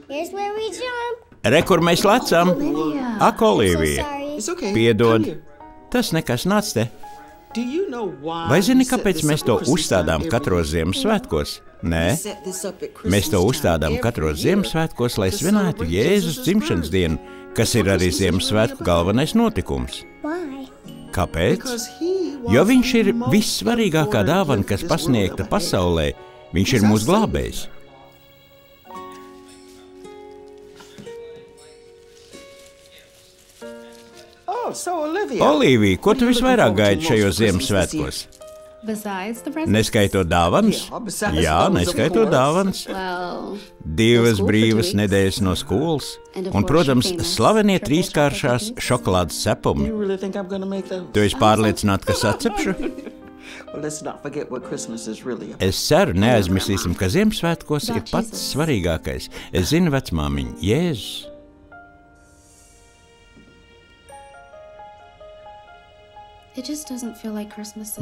Here's where we jump. Re, kur mēs lecam? Ak, Olivija, piedod. Tas nekas, nāc te. Vai zini, kāpēc mēs to uzstādām katros Ziemassvētkos? Nē, mēs to uzstādām katros Ziemassvētkos, lai svinētu Jēzus dzimšanas dienu, kas ir arī Ziemassvētku galvenais notikums. Kāpēc? Jo viņš ir vissvarīgākā dāvana, kas pasniegta pasaulē. Viņš ir mūsu glābējs. Olivija, ko tu visvairāk gaidi šajos Ziemassvētkos? Neskaitot dāvanas? Jā, neskaitot dāvanas. 2 brīvas nedēļas no skolas. Un, protams, slavenie 3-kāršās šokolādes cepumi. Tu esi pārliecināta, ka sacepšu? Es ceru, neaizmirsīsim, ka Ziemassvētkos ir pats svarīgākais. Es zinu, vecmāmiņa, Jēzus.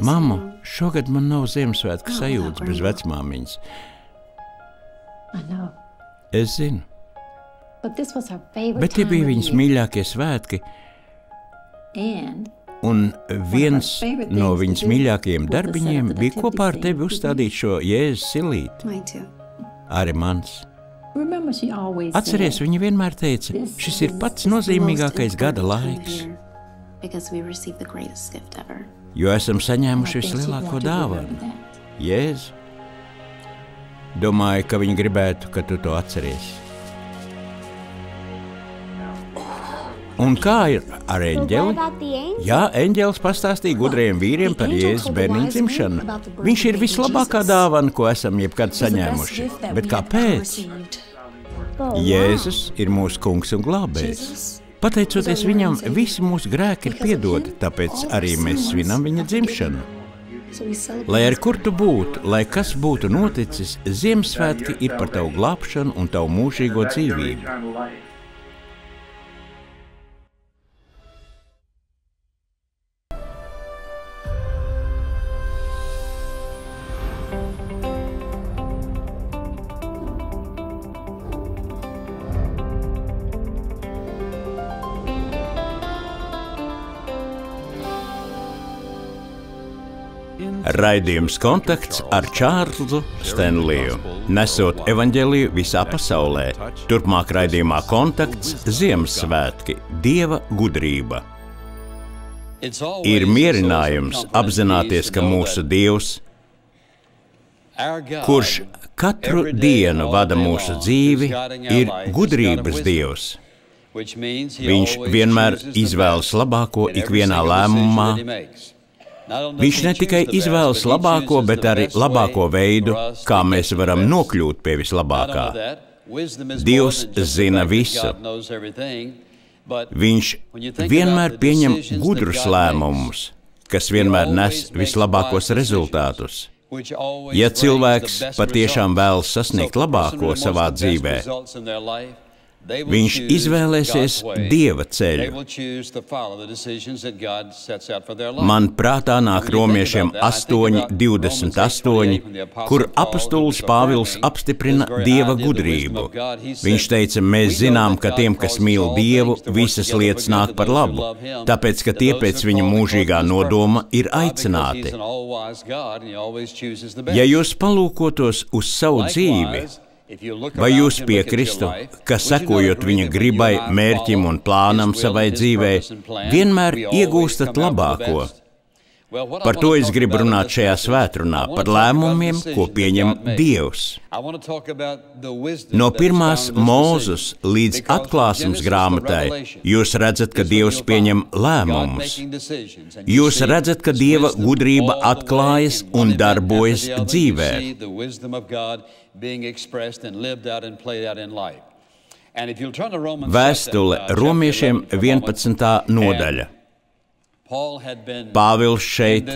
Mamma, šogad man nav Ziemassvētku sajūtas bez vecmāmiņas. Es zinu. Bet tie bija viņas mīļākie svētki. Un viens no viņas mīļākajiem darbiņiem bija kopā ar tevi uzstādīt šo Jēzus silīti. Arī mans. Atceries, viņa vienmēr teica, šis ir pats nozīmīgākais gada laiks. Jo esam saņēmuši vislielāko dāvanu. Jēzu. Domāju, ka viņi gribētu, ka tu to atceries. Un kā ir ar eņģeli? Jā, eņģelis pastāstīja gudrajiem vīriem par Jēzus bērniņa dzimšanu. Viņš ir vislabākā dāvana, ko esam jebkad saņēmuši. Bet kāpēc? Jēzus ir mūsu kungs un glābējs. Pateicoties viņam, visi mūsu grēki ir piedoti, tāpēc arī mēs svinam viņa dzimšanu. Lai ar kur tu būtu, lai kas būtu noticis, Ziemassvētki ir par tavu glābšanu un tavu mūžīgo dzīvību. Raidījums Kontakts ar Čārlzu Stenliju, nesot evaņģeliju visā pasaulē. Turpmāk raidījumā Kontakts Ziemassvētki, Dieva gudrība. Ir mierinājums apzināties, ka mūsu Dievs, kurš katru dienu vada mūsu dzīvi, ir gudrības Dievs. Viņš vienmēr izvēlas labāko ikvienā lēmumā. Viņš ne tikai izvēlas labāko, bet arī labāko veidu, kā mēs varam nokļūt pie vislabākā. Dievs zina visu. Viņš vienmēr pieņem gudrus lēmumus, kas vienmēr nes vislabākos rezultātus. Ja cilvēks patiešām vēlas sasniegt labāko savā dzīvē, viņš izvēlēsies Dieva ceļu. Man prātā nāk Romiešiem 8:28, kur apostols Pāvils apstiprina Dieva gudrību. Viņš teica, mēs zinām, ka tiem, kas mīl Dievu, visas lietas nāk par labu, tāpēc, ka tie pēc viņa mūžīgā nodoma ir aicināti. Ja jūs palūkotos uz savu dzīvi, vai jūs piekristu, ka sekojot viņa gribai, mērķim un plānam savai dzīvē, vienmēr iegūstat labāko? Par to es gribu runāt šajā svētrunā, par lēmumiem, ko pieņem Dievs. No 1. Mūzes līdz Atklāsmes grāmatai jūs redzat, ka Dievs pieņem lēmumus. Jūs redzat, ka Dieva gudrība atklājas un darbojas dzīvē. Vēstule Romiešiem 11. nodaļa. Pāvils šeit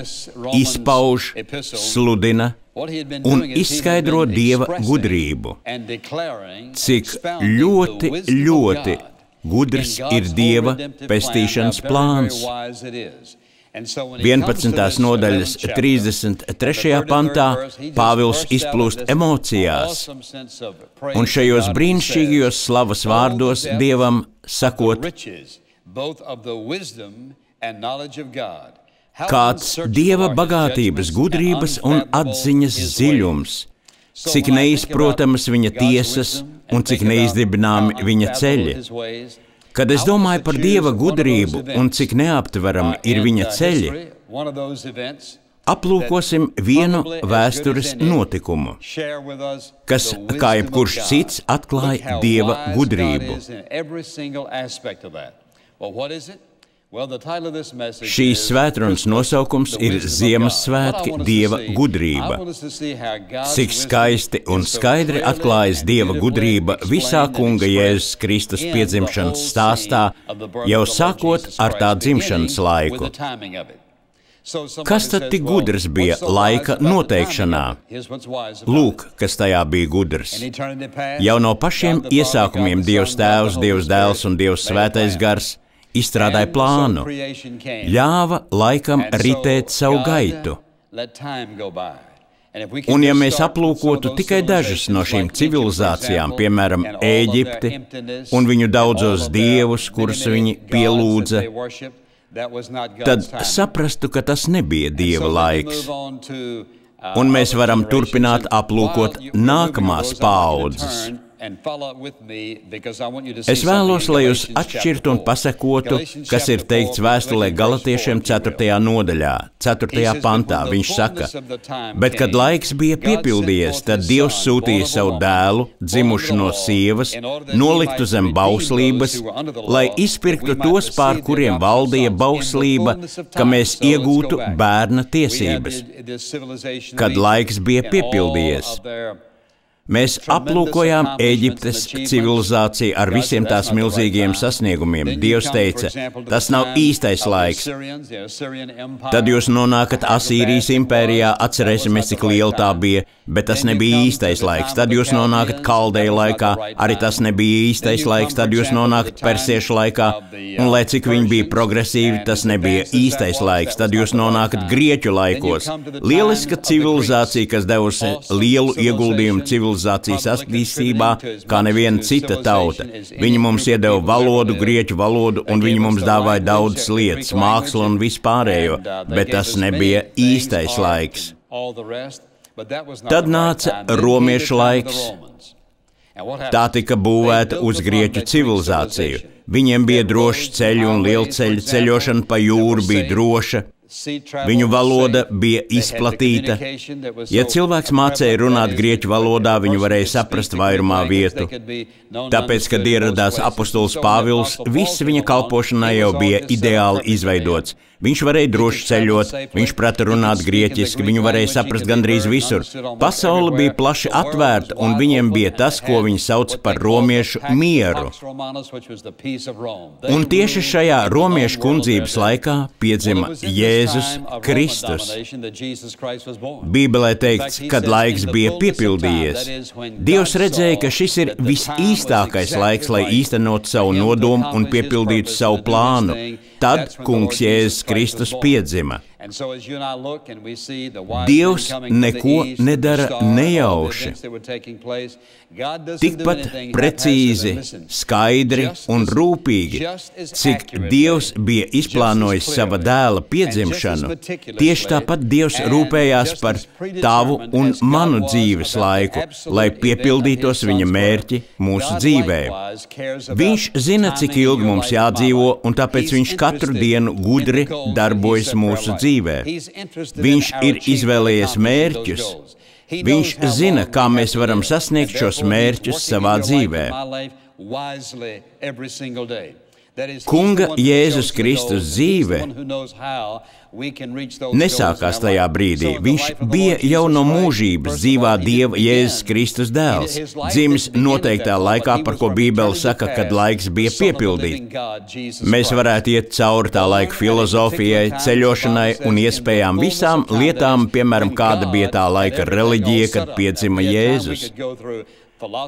izpauž, sludina un izskaidro Dieva gudrību. Cik ļoti gudrs ir Dieva pestīšanas plāns. 11. nodaļas 33. pantā Pāvils izplūst emocijās, un šajos brīnišķīgajos slavas vārdos Dievam sakot, kāds Dieva bagātības, gudrības un atziņas dziļums, cik neizprotamas viņa tiesas un cik neizdibināmi viņa ceļi. Kad es domāju par Dieva gudrību un cik neaptverami ir viņa ceļi, aplūkosim vienu vēstures notikumu, kas, kā jebkurš cits, atklāja Dieva gudrību. Šīs svētrunas nosaukums ir Ziemassvētki Dieva gudrība. Cik skaisti un skaidri atklājas Dieva gudrība visā Kunga Jēzus Kristus piedzimšanas stāstā, jau sākot ar tā dzimšanas laiku. Kas tad tik gudrs bija laika noteikšanā? Lūk, kas tajā bija gudrs. Jau no pašiem iesākumiem Dievs Tēvs, Dievs Dēls un Dievs Svētais Gars izstrādāja plānu, ļāva laikam ritēt savu gaitu. Un ja mēs aplūkotu tikai dažas no šīm civilizācijām, piemēram, Ēģipti un viņu daudzos dievus, kurus viņi pielūdza, tad saprastu, ka tas nebija Dieva laiks. Un mēs varam turpināt aplūkot nākamās paaudzes. Es vēlos, lai jūs atšķirtu un pasekotu, kas ir teikts vēstulē Galatiešiem 4. nodaļā, 4. pantā. Viņš saka, bet kad laiks bija piepildījies, tad Dievs sūtīja savu dēlu, dzimušu no sievas, noliktu zem bauslības, lai izpirktu tos, pār kuriem valdīja bauslība, ka mēs iegūtu bērna tiesības. Kad laiks bija piepildījies, mēs aplūkojām Ēģiptes civilizāciju ar visiem tās milzīgiem sasniegumiem. Dievs teica, tas nav īstais laiks. Tad jūs nonākat Asīrijas impērijā, atcerēsimies, cik liela tā bija, bet tas nebija īstais laiks. Tad jūs nonākat Kaldeju laikā, arī tas nebija īstais laiks. Tad jūs nonākat Persiešu laikā, un lai cik viņi bija progresīvi, tas nebija īstais laiks. Tad jūs nonākat Grieķu laikos. Lieliska civilizācija, kas devusi lielu ieguldījumu civilizācijas attīstībā, kā neviena cita tauta. Viņi mums iedeva valodu, grieķu valodu, un viņi mums dāvāja daudzas lietas, mākslu un vispārējo, bet tas nebija īstais laiks. Tad nāca romiešu laiks. Tā tika būvēta uz grieķu civilizāciju. Viņiem bija droši ceļi un lielceļi, ceļošana pa jūru bija droša. Viņu valoda bija izplatīta. Ja cilvēks mācēja runāt grieķu valodā, viņu varēja saprast vairumā vietu. Tāpēc, kad ieradās apostols Pāvils, viss viņa kalpošanai jau bija ideāli izveidots. Viņš varēja droši ceļot, viņš prata runāt grieķiski, viņu varēja saprast gandrīz visur. Pasaule bija plaši atvērta, un viņiem bija tas, ko viņi sauc par romiešu mieru. Un tieši šajā romiešu kundzības laikā piedzima Jēzus Kristus. Bībelē teikts, kad laiks bija piepildījies. Dievs redzēja, ka šis ir visīstākais laiks, lai īstenotu savu nodomu un piepildītu savu plānu. Tad kungs Jēzus Kristus piedzima. Dievs neko nedara nejauši. Tikpat precīzi, skaidri un rūpīgi, cik Dievs bija izplānojis sava dēla piedzimšanu, tieši tāpat Dievs rūpējās par tavu un manu dzīves laiku, lai piepildītos viņa mērķi mūsu dzīvē. Viņš zina, cik ilgi mums jādzīvo, un tāpēc viņš katru dienu gudri darbojas mūsu dzīvē. Viņš ir izvēlējies mērķus. Viņš zina, kā mēs varam sasniegt šos mērķus savā dzīvē. Kunga Jēzus Kristus dzīve nesākās tajā brīdī. Viņš bija jau no mūžības dzīvā Dieva Jēzus Kristus dēls, dzimis noteiktā laikā, par ko Bībele saka, kad laiks bija piepildīts. Mēs varētu iet cauri tā laika filozofijai, ceļošanai un iespējām visām lietām, piemēram, kāda bija tā laika reliģija, kad piedzima Jēzus.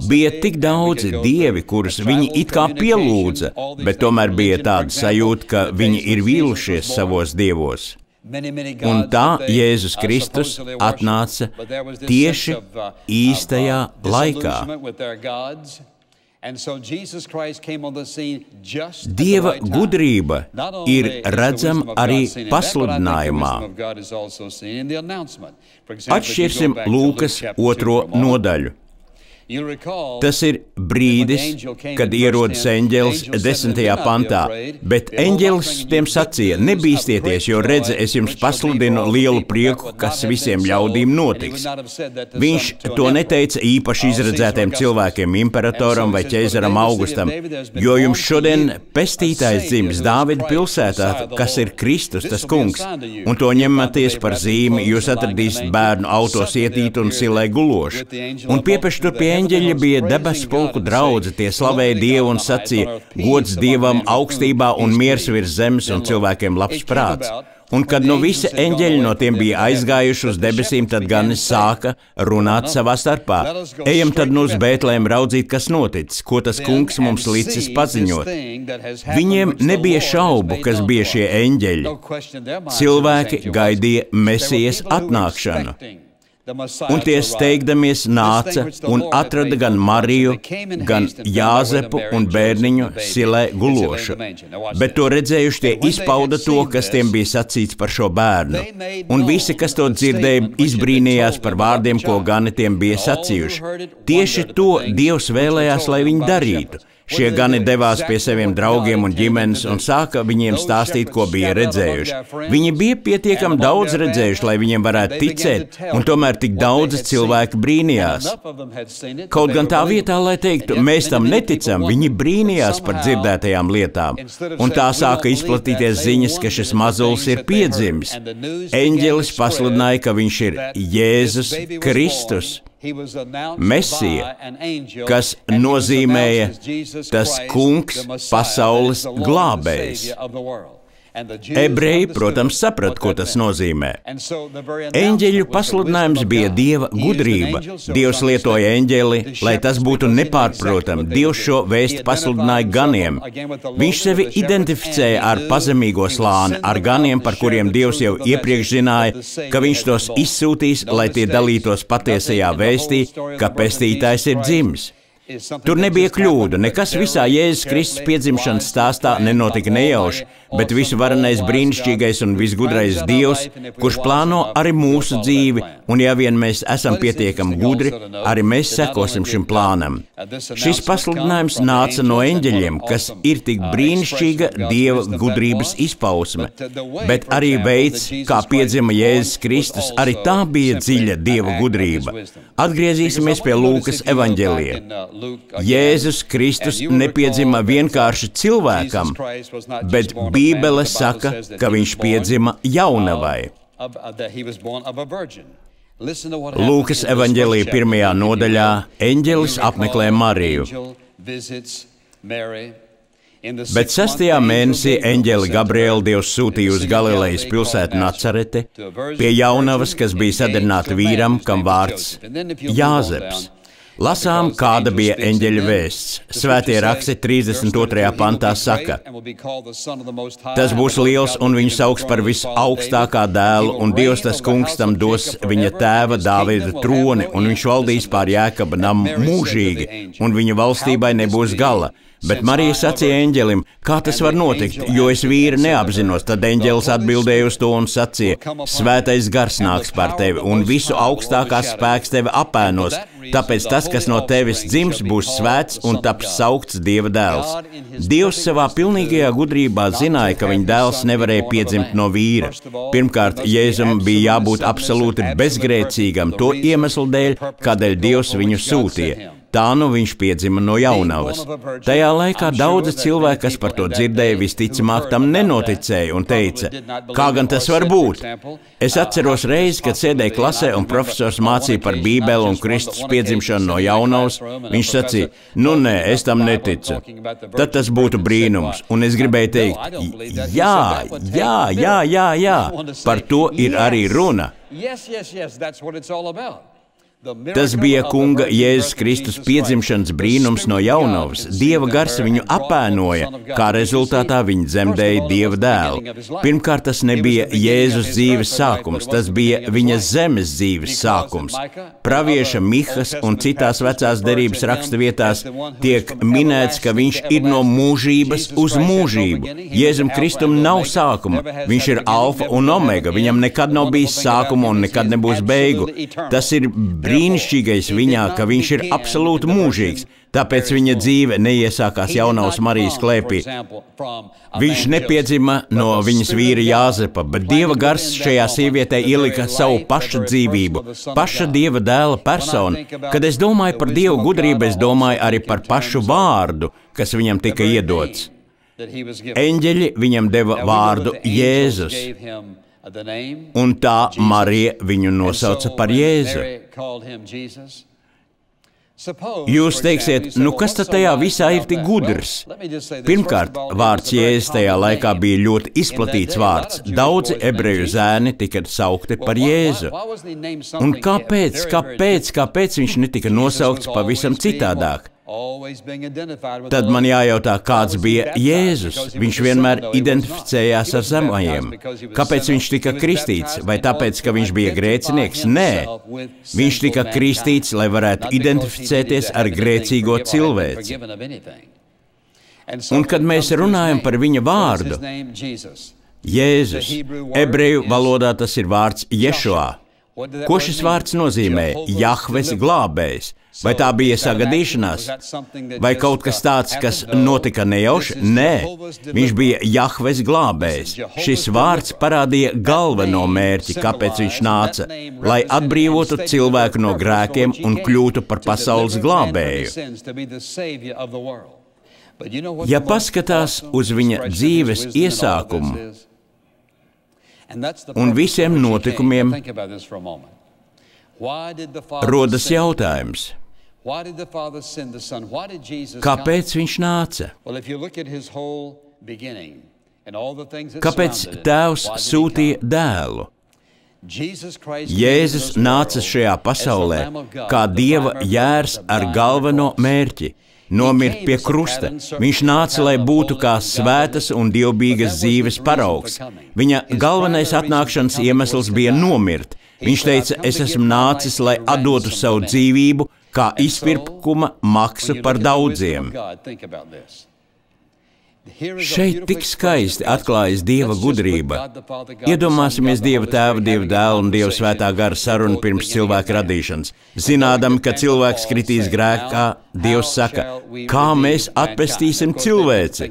Bija tik daudzi dievi, kurus viņi it kā pielūdza, bet tomēr bija tāda sajūta, ka viņi ir vīlušies savos dievos. Un tā Jēzus Kristus atnāca tieši īstajā laikā. Dieva gudrība ir redzama arī pasludinājumā. Atšķirsim Lūkas 2. nodaļu. Tas ir brīdis, kad ierodas eņģelis 10. pantā, bet eņģelis tiem sacīja: nebīstieties, jo redzi, es jums pasludinu lielu prieku, kas visiem ļaudīm notiks. Viņš to neteica īpaši izredzētiem cilvēkiem, imperatoram vai ķeizaram Augustam, jo jums šodien pestītājs dzimis Dāvida pilsētā, kas ir Kristus, tas kungs, un to ņematies par zīmi, jūs atradīsiet bērnu autos ietītu un silē gulošu. Un piepeš tur pie eņģeļi bija debesu pulku draudze, tie slavēja Dievu un sacīja: gods Dievam augstībā un miers virs zemes un cilvēkiem labs prāts. Un kad nu visi eņģeļi no tiem bija aizgājuši uz debesīm, tad gan sāka runāt savā starpā: ejam tad nu uz Bētlēmu raudzīt, kas noticis, ko tas kungs mums licis paziņot. Viņiem nebija šaubu, kas bija šie eņģeļi. Cilvēki gaidīja Mesijas atnākšanu. Un tie steigdamies nāca un atrada gan Mariju, gan Jāzepu un bērniņu silē gulošu. Bet to redzējuši, tie izpauda to, kas tiem bija sacīts par šo bērnu. Un visi, kas to dzirdēja, izbrīnījās par vārdiem, ko gani tiem bija sacījuši. Tieši to Dievs vēlējās, lai viņi darītu. Šie gani devās pie saviem draugiem un ģimenes un sāka viņiem stāstīt, ko bija redzējuši. Viņi bija pietiekami daudz redzējuši, lai viņiem varētu ticēt, un tomēr tik daudz cilvēki brīnījās. Kaut gan tā vietā, lai teiktu, mēs tam neticam, viņi brīnījās par dzirdētajām lietām. Un tā sāka izplatīties ziņas, ka šis mazulis ir piedzimis. Eņģelis pasludināja, ka viņš ir Jēzus Kristus, Mesija, kas nozīmēja tas kungs, pasaules glābējs. Ebreji, protams, saprata, ko tas nozīmē. Eņģeļu pasludinājums bija Dieva gudrība. Dievs lietoja eņģeli, lai tas būtu nepārprotami. Dievs šo vēsti pasludināja ganiem. Viņš sevi identificēja ar pazemīgo slāni, ar ganiem, par kuriem Dievs jau iepriekš zināja, ka viņš tos izsūtīs, lai tie dalītos patiesajā vēstī, ka pestītājs ir dzimis. Tur nebija kļūdu, nekas visā Jēzus Kristus piedzimšanas stāstā nenotika nejauši, bet visu varenais, brīnišķīgais un visgudrais Dievs, kurš plāno arī mūsu dzīvi, un ja vien mēs esam pietiekami gudri, arī mēs sekosim šim plānam. Šis pasludinājums nāca no eņģeļiem, kas ir tik brīnišķīga Dieva gudrības izpausme, bet arī veids, kā piedzima Jēzus Kristus, arī tā bija dziļa Dieva gudrība. Atgriezīsimies pie Lūkas evaņģēlija. Jēzus Kristus nepiedzima vienkārši cilvēkam, bet Bībele saka, ka viņš piedzima jaunavai. Lūkas evaņģēlija 1. nodaļā eņģelis apmeklē Mariju. Bet 6. mēnesī eņģeli Gabrielu Dievs sūtīja uz Galilejas pilsētu Nacareti pie jaunavas, kas bija sadarināta vīram, kam vārds Jāzeps. Lasām, kāda bija eņģeļa vēsts. Svētie raksti 32. pantā saka: tas būs liels un viņu sauks par visaugstākā dēlu, un Dievs tas kungs tam dos viņa tēva Dāvida troni, un viņš valdīs pār Jēkaba namu mūžīgi, un viņa valstībai nebūs gala. Bet Marija sacīja eņģelim: kā tas var notikt, jo es vīru neapzinos? Tad eņģelis atbildēja uz to un sacīja: svētais gars nāks pār tevi, un visu augstākās spēks tevi apēnos. Tāpēc tas, kas no tevis dzims, būs svēts un taps saukts Dieva dēls. Dievs savā pilnīgajā gudrībā zināja, ka viņa dēls nevarēja piedzimt no vīra. Pirmkārt, Jēzum bija jābūt absolūti bezgrēcīgam to iemeslu dēļ, kādēļ Dievs viņu sūtīja. Tā nu viņš piedzima no jaunavas. Tajā laikā daudzi cilvēki, kas par to dzirdēja, visticamāk tam nenoticēja un teica: kā gan tas var būt? Es atceros reizi, kad sēdēju klasē un profesors mācīja par Bībeli un Kristus piedzimšanu no jaunavas. Viņš sacīja: nu nē, es tam neticu. Tad tas būtu brīnums. Un es gribēju teikt: jā, par to ir arī runa. Tas bija Kunga Jēzus Kristus piedzimšanas brīnums no jaunavas. Dieva gars viņu apēnoja, kā rezultātā viņa dzemdēja Dieva dēlu. Pirmkārt, tas nebija Jēzus dzīves sākums, tas bija viņa zemes dzīves sākums. Pravieša Mihas un citās vecās derības raksta vietās tiek minēts, ka viņš ir no mūžības uz mūžību. Jēzum Kristum nav sākuma, viņš ir alfa un omega, viņam nekad nav bijis sākuma un nekad nebūs beigu. Tas ir brīnišķīgais viņā, ka viņš ir absolūti mūžīgs, tāpēc viņa dzīve neiesākās jaunavas Marijas klēpī. Viņš nepiedzima no viņas vīra Jāzepa, bet Dieva gars šajā sievietē ielika savu paša dzīvību, paša Dieva dēla personu. Kad es domāju par Dieva gudrību, es domāju arī par pašu vārdu, kas viņam tika iedots. Eņģeļi viņam deva vārdu Jēzus. Un tā Marija viņu nosauca par Jēzu. Jūs teiksiet, kas tad tajā visā ir tik gudrs? Pirmkārt, vārds Jēzus tajā laikā bija ļoti izplatīts vārds. Daudzi ebreju zēni tika saukti par Jēzu. Un kāpēc viņš netika nosaukts pavisam citādāk? Tad man jājautā, kāds bija Jēzus. Viņš vienmēr identificējās ar zemajiem. Kāpēc viņš tika kristīts? Vai tāpēc, ka viņš bija grēcinieks? Nē. Viņš tika kristīts, lai varētu identificēties ar grēcīgo cilvēci. Un kad mēs runājam par viņa vārdu, Jēzus, ebreju valodā tas ir vārds Ješua. Ko šis vārds nozīmē? Jahves glābējs. Vai tā bija sagadīšanās? Vai kaut kas tāds, kas notika nejauši? Nē, viņš bija Jahves glābējs. Šis vārds parādīja galveno mērķi, kāpēc viņš nāca, lai atbrīvotu cilvēku no grēkiem un kļūtu par pasaules glābēju. Ja paskatās uz viņa dzīves iesākumu un visiem notikumiem, rodas jautājums, kāpēc viņš nāca? Kāpēc Tēvs sūtīja dēlu? Jēzus nāca šajā pasaulē kā Dieva jērs ar galveno mērķi – nomirt pie krusta. Viņš nāca, lai būtu kā svētas un dievbijīgas dzīves paraugs. Viņa galvenais atnākšanas iemesls bija nomirt. Viņš teica, es esmu nācis, lai atdotu savu dzīvību kā izpirkuma maksu par daudziem. Šeit tik skaisti atklājas Dieva gudrība. Iedomāsimies Dieva Tēva, Dieva Dēla un Dieva Svētā gara sarunu pirms cilvēka radīšanas. Zinādami, ka cilvēks kritīs grēkā, Dievs saka, kā mēs atpestīsim cilvēci?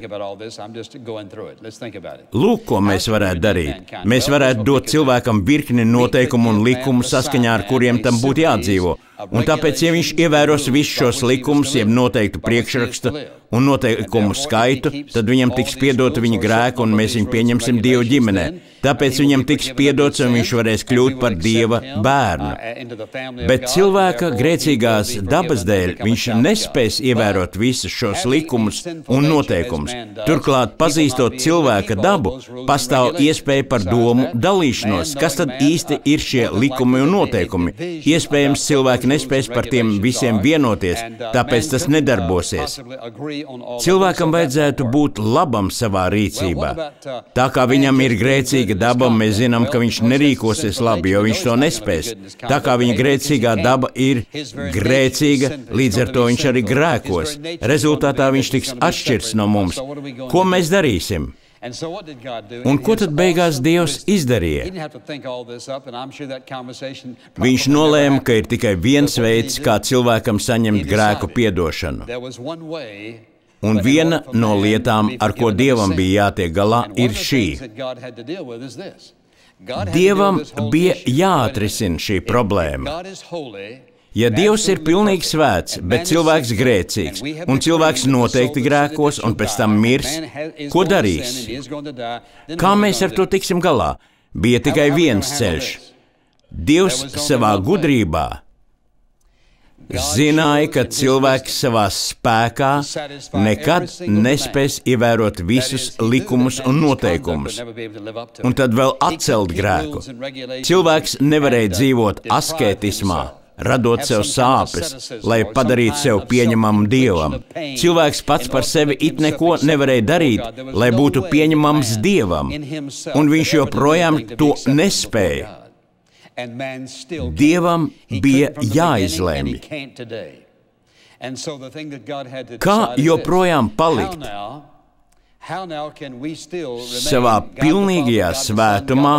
Lūk, ko mēs varētu darīt. Mēs varētu dot cilvēkam virkni noteikumu un likumu, saskaņā ar kuriem tam būtu jādzīvo. Un tāpēc, ja viņš ievēros visus šos likumus, jeb noteiktu priekšrakstu un noteikumu skaitu, tad viņam tiks piedota viņa grēku un mēs viņu pieņemsim Dieva ģimenē. Tāpēc viņam tiks piedots un viņš varēs kļūt par Dieva bērnu. Bet cilvēka grēcīgās dabas dēļ viņš nespēs ievērot visus šos likumus un noteikumus. Turklāt, pazīstot cilvēka dabu, pastāv iespēja par domu dalīšanos. Kas tad īsti ir šie likumi un noteikumi? Iespējams, cilvēki nespēs par tiem visiem vienoties, tāpēc tas nedarbosies. Cilvēkam vajadzētu būt labam savā rīcībā. Tā kā viņam ir grēcīga daba, mēs zinām, ka viņš nerīkosies labi, jo viņš to nespēs. Tā kā viņa grēcīgā daba ir grēcīga, līdz ar to viņš arī grēkos. Rezultātā viņš tiks atšķirts no mums. Ko mēs darīsim? Un ko tad beigās Dievs izdarīja? Viņš nolēma, ka ir tikai viens veids, kā cilvēkam saņemt grēku piedošanu. Un viena no lietām, ar ko Dievam bija jātiek galā, ir šī. Dievam bija jāatrisina šī problēma. Ja Dievs ir pilnīgi svēts, bet cilvēks grēcīgs, un cilvēks noteikti grēkos un pēc tam mirs, ko darīs? Kā mēs ar to tiksim galā? Bija tikai viens ceļš. Dievs savā gudrībā zināja, ka cilvēks savā spēkā nekad nespēs ievērot visus likumus un noteikumus, un tad vēl atcelt grēku. Cilvēks nevarēja dzīvot askētismā, radot sev sāpes, lai padarītu sev pieņemamu Dievam. Cilvēks pats par sevi it neko nevarēja darīt, lai būtu pieņemams Dievam, un viņš joprojām to nespēja. Dievam bija jāizlemj. Kā joprojām palikt savā pilnīgajā svētumā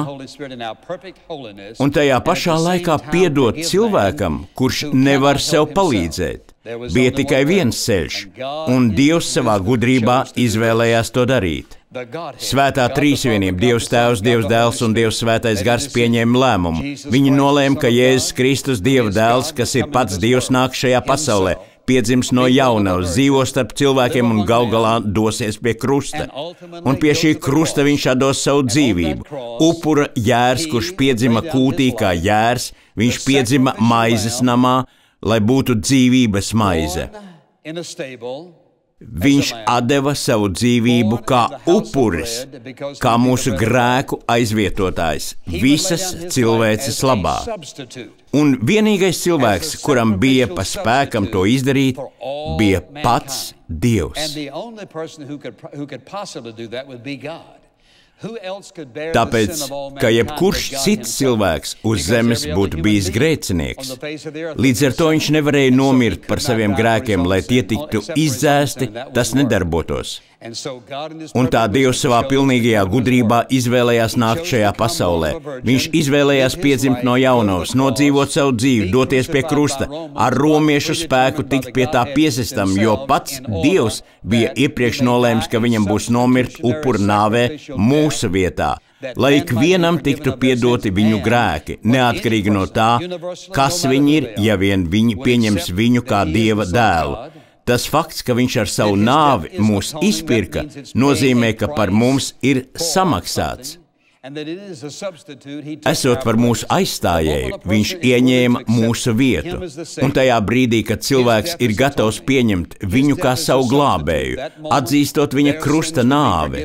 un tajā pašā laikā piedot cilvēkam, kurš nevar sev palīdzēt? Bija tikai viens ceļš, un Dievs savā gudrībā izvēlējās to darīt. Svētā trīsvienība, Dievs Tēvs, Dievs Dēls un Dievs Svētais Gars pieņēma lēmumu. Viņi nolēma, ka Jēzus Kristus, Dieva dēls, kas ir pats Dievs, nāk šajā pasaulē, piedzims no jaunavas, dzīvo starp cilvēkiem un gal galā dosies pie krusta. Un pie šī krusta viņš atdos savu dzīvību. Upura jērs, kurš piedzima kūtī kā jērs, viņš piedzima maizes namā, lai būtu dzīvības maize. Viņš atdeva savu dzīvību kā upuris, kā mūsu grēku aizvietotājs, visas cilvēces labā. Un vienīgais cilvēks, kuram bija pa spēkam to izdarīt, bija pats Dievs. Tāpēc, ka jebkurš cits cilvēks uz zemes būtu bijis grēcinieks, līdz ar to viņš nevarēja nomirt par saviem grēkiem, lai tie tiktu izdzēsti, tas nedarbotos. Un tā Dievs savā pilnīgajā gudrībā izvēlējās nākt šajā pasaulē. Viņš izvēlējās piedzimt no jaunavas, nodzīvot savu dzīvi, doties pie krusta, ar romiešu spēku tikt pie tā piesistam, jo pats Dievs bija iepriekš nolēms, ka viņam būs nomirt upura nāvē mūsu vietā, lai ikvienam tiktu piedoti viņu grēki, neatkarīgi no tā, kas viņi ir, ja vien viņi pieņems viņu kā Dieva dēlu. Tas fakts, ka viņš ar savu nāvi mūs izpirka, nozīmē, ka par mums ir samaksāts. Esot par mūsu aizstājēju, viņš ieņēma mūsu vietu, un tajā brīdī, kad cilvēks ir gatavs pieņemt viņu kā savu glābēju, atzīstot viņa krusta nāvi,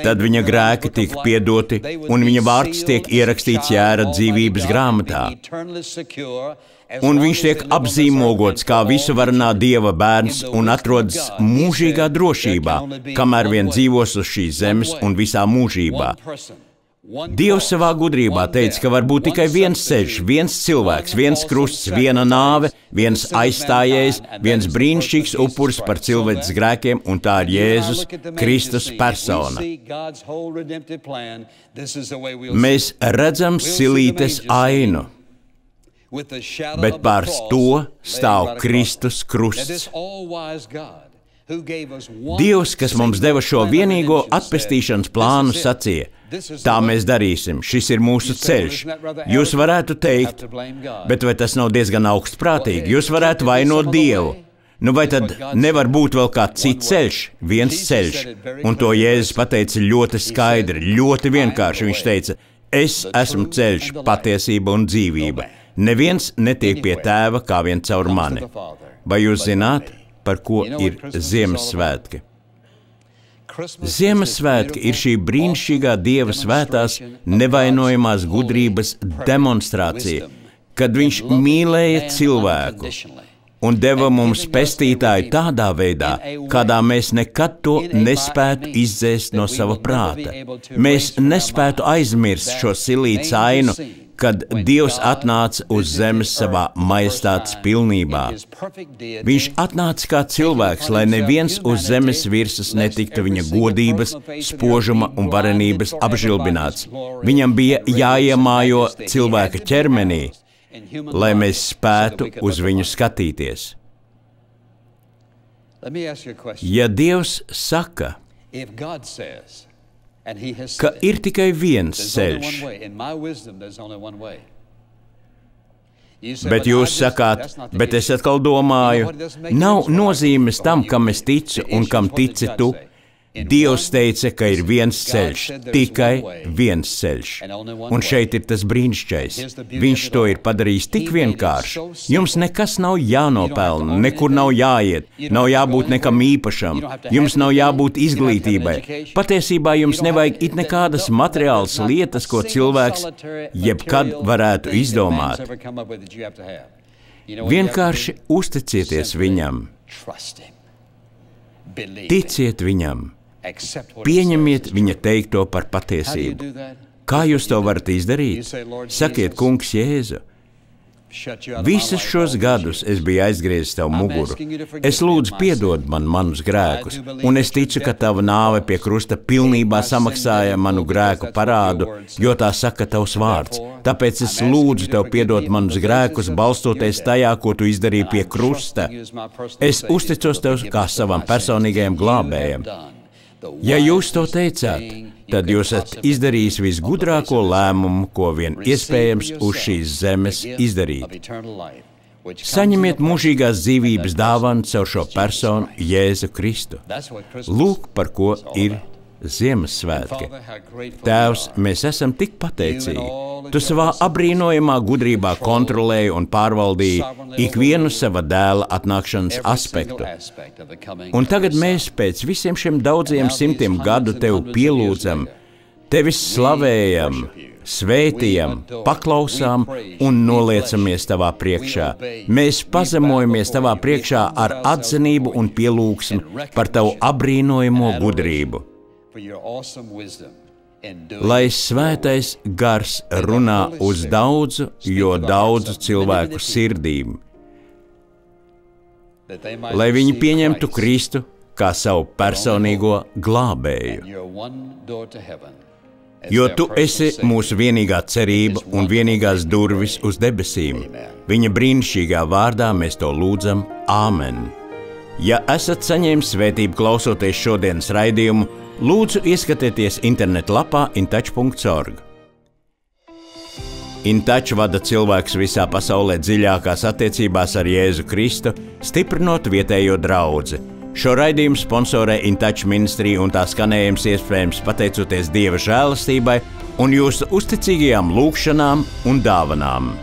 tad viņa grēki tiek piedoti, un viņa vārds tiek ierakstīts jēra dzīvības grāmatā. Un viņš tiek apzīmogots kā visuvarenā Dieva bērns un atrodas mūžīgā drošībā, kamēr vien dzīvos uz šīs zemes un visā mūžībā. Dievs savā gudrībā teica, ka var būt tikai viens ceļš, viens cilvēks, viens krusts, viena nāve, viens aizstājējs, viens brīnišķīgs upuris par cilvēces grēkiem, un tā ir Jēzus Kristus persona. Mēs redzam silītes ainu, bet pār to stāv Kristus krusts. Dievs, kas mums deva šo vienīgo atpestīšanas plānu, sacīja: tā mēs darīsim, šis ir mūsu ceļš. Jūs varētu teikt, bet vai tas nav diezgan augstprātīgi? Jūs varētu vainot Dievu. Nu vai tad nevar būt vēl kāds cits ceļš, viens ceļš? Un to Jēzus pateica ļoti skaidri, ļoti vienkārši. Viņš teica: es esmu ceļš, patiesība un dzīvība. Neviens netiek pie Tēva kā vien caur mani. Vai jūs zināt, par ko ir Ziemassvētki? Ziemassvētki ir šī brīnišķīgā Dieva svētās, nevainojamās gudrības demonstrācija, kad viņš mīlēja cilvēku un deva mums pestītāju tādā veidā, kādā mēs nekad to nespētu izdzēst no sava prāta. Mēs nespētu aizmirst šo silītes ainu, kad Dievs atnāca uz zemes savā majestātes pilnībā. Viņš atnāca kā cilvēks, lai neviens uz zemes virsmas netiktu viņa godības, spožuma un varenības apžilbināts. Viņam bija jāiemājo cilvēka ķermenī, lai mēs spētu uz viņu skatīties. Ja Dievs saka, ka ir tikai viens ceļš, bet jūs sakāt, bet es atkal domāju, nav nozīmes tam, kam es ticu un kam tici tu. Dievs teica, ka ir viens ceļš, tikai viens ceļš. Un šeit ir tas brīnišķīgais. Viņš to ir padarījis tik vienkārši. Jums nekas nav jānopelna, nekur nav jāiet, nav jābūt nekam īpašam, jums nav jābūt izglītībai. Patiesībā jums nevajag it nekādas materiālas lietas, ko cilvēks jebkad varētu izdomāt. Vienkārši uzticieties viņam, ticiet viņam. Pieņemiet viņa teikto par patiesību. Kā jūs to varat izdarīt? Sakiet, Kungs Jēzu, visus šos gadus es biju aizgriezis tavu muguru. Es lūdzu piedod man manus grēkus, un es ticu, ka tava nāve pie krusta pilnībā samaksāja manu grēku parādu, jo tā saka tavs vārds. Tāpēc es lūdzu tev piedot manus grēkus, balstoties tajā, ko tu izdarīji pie krusta. Es uzticos tev kā savam personīgajam glābējam. Ja jūs to teicāt, tad jūs esat izdarījis visgudrāko lēmumu, ko vien iespējams uz šīs zemes izdarīt. Saņemiet mūžīgās dzīvības dāvanu caur šo personu Jēzu Kristu. Lūk, par ko ir Ziemassvētki. Tēvs, mēs esam tik pateicīgi. Tu savā abrīnojamā gudrībā kontrolēji un pārvaldīji ikvienu sava dēla atnākšanas aspektu. Un tagad mēs pēc visiem šiem daudziem simtiem gadu tev pielūdzam, tevi slavējam, svētījam, paklausām un noliecamies tavā priekšā. Mēs pazemojamies tavā priekšā ar atzinību un pielūgsmi par tavu abrīnojamo gudrību. Lai svētais gars runā uz daudzu, jo daudzu cilvēku sirdīm. Lai viņi pieņemtu Kristu kā savu personīgo glābēju. Jo tu esi mūsu vienīgā cerība un vienīgās durvis uz debesīm. Viņa brīnišķīgā vārdā mēs to lūdzam. Āmen! Ja esat saņēmis svētību klausoties šodienas raidījumu, lūdzu ieskatieties internetlapā intouch.org. InTouch vada cilvēkus visā pasaulē dziļākās attiecībās ar Jēzu Kristu, stiprinot vietējo draudzi. Šo raidījumu sponsorē InTouch ministrija un tā skanējums iespējams pateicoties Dieva žēlastībai un jūsu uzticīgajām lūgšanām un dāvanām.